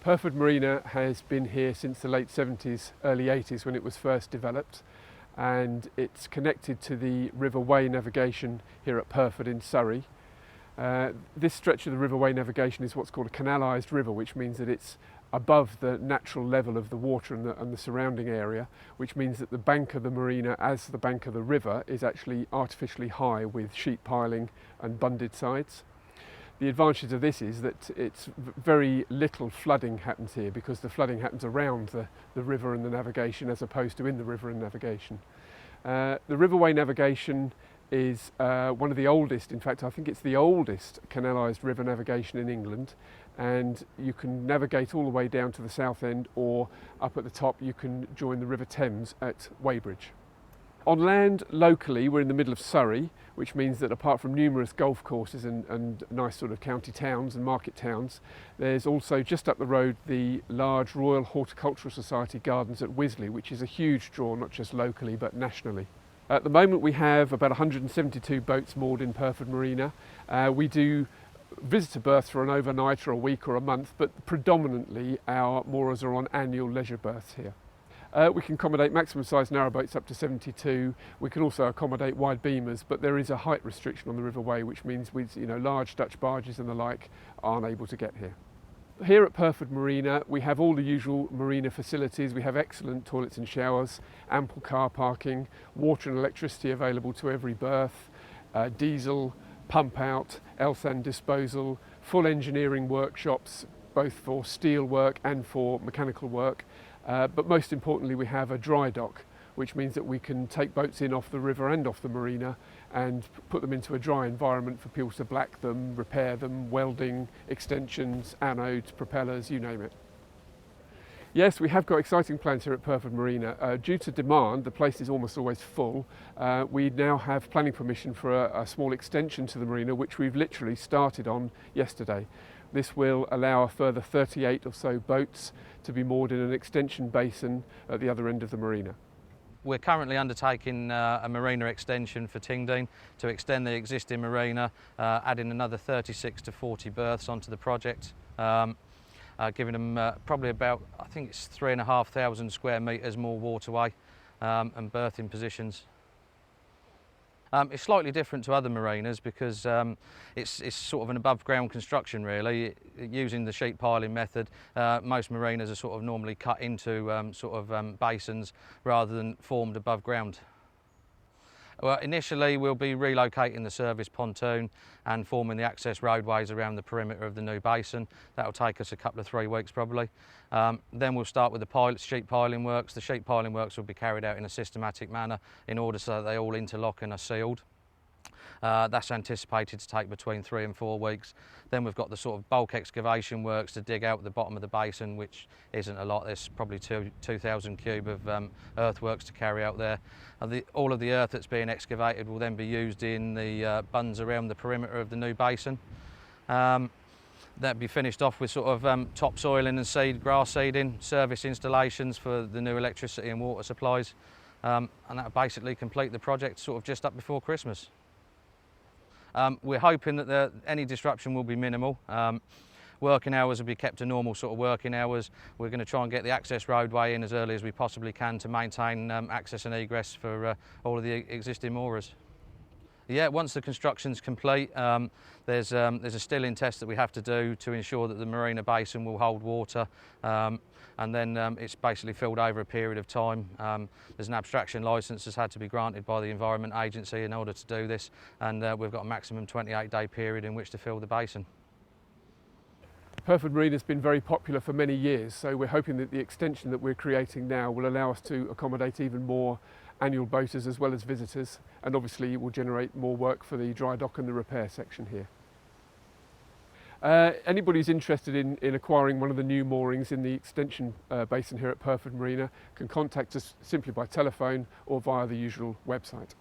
Pyrford Marina has been here since the late 70s, early 80s when it was first developed, and it's connected to the River Wey navigation here at Pyrford in Surrey. This stretch of the River Wey navigation is what's called a canalised river, which means that it's above the natural level of the water and the surrounding area, which means that the bank of the marina, as the bank of the river, is actually artificially high with sheet piling and bunded sides. The advantage of this is that it's very little flooding happens here, because the flooding happens around the river and the navigation as opposed to in the river and navigation. The River Wey navigation is one of the oldest, in fact I think it's the oldest canalised river navigation in England, and you can navigate all the way down to the south end, or up at the top you can join the River Thames at Weybridge. On land locally we're in the middle of Surrey, which means that apart from numerous golf courses and nice sort of county towns and market towns, there's also just up the road the large Royal Horticultural Society Gardens at Wisley, which is a huge draw not just locally but nationally. At the moment we have about 172 boats moored in Pyrford Marina. We do visitor berths for an overnight or a week or a month, but predominantly our moorers are on annual leisure berths here. We can accommodate maximum size narrowboats up to 72. We can also accommodate wide beamers, but there is a height restriction on the River Wey, which means large Dutch barges and the like aren't able to get here. Here at Pyrford Marina we have all the usual marina facilities. We have excellent toilets and showers, ample car parking, water and electricity available to every berth, diesel, pump out, L-sand disposal, full engineering workshops both for steel work and for mechanical work. But most importantly we have a dry dock, which means that we can take boats in off the river and off the marina and put them into a dry environment for people to black them, repair them, welding, extensions, anodes, propellers, you name it. Yes, we have got exciting plans here at Pyrford Marina. Due to demand, the place is almost always full. We now have planning permission for a small extension to the marina, which we've literally started on yesterday. This will allow a further 38 or so boats to be moored in an extension basin at the other end of the marina. We're currently undertaking a marina extension for Tingdean to extend the existing marina, adding another 36 to 40 berths onto the project, giving them probably about, I think it's 3,500 square metres more waterway and berthing positions. It's slightly different to other marinas because it's sort of an above ground construction really, using the sheet piling method. Most marinas are sort of normally cut into basins rather than formed above ground. Well, initially we'll be relocating the service pontoon and forming the access roadways around the perimeter of the new basin. That'll take us a couple of 3 weeks probably. Then we'll start with the sheet piling works. The sheet piling works will be carried out in a systematic manner in order so that they all interlock and are sealed. That's anticipated to take between 3 and 4 weeks. Then we've got the sort of bulk excavation works to dig out the bottom of the basin, which isn't a lot. There's probably 2,000 cube of earthworks to carry out there. All of the earth that's being excavated will then be used in the bunds around the perimeter of the new basin. That'll be finished off with sort of topsoiling and grass seeding, service installations for the new electricity and water supplies, and that'll basically complete the project sort of just up before Christmas. We're hoping that any disruption will be minimal. Working hours will be kept to normal sort of working hours. We're going to try and get the access roadway in as early as we possibly can to maintain access and egress for all of the existing moorers. Yeah, once the construction's complete, there's a stilling test that we have to do to ensure that the marina basin will hold water, and then it's basically filled over a period of time. There's an abstraction licence that's had to be granted by the Environment Agency in order to do this, and we've got a maximum 28-day period in which to fill the basin. Pyrford Marina has been very popular for many years, so we're hoping that the extension that we're creating now will allow us to accommodate even more annual boaters as well as visitors, and obviously it will generate more work for the dry dock and the repair section here. Anybody who's interested in acquiring one of the new moorings in the extension basin here at Pyrford Marina can contact us simply by telephone or via the usual website.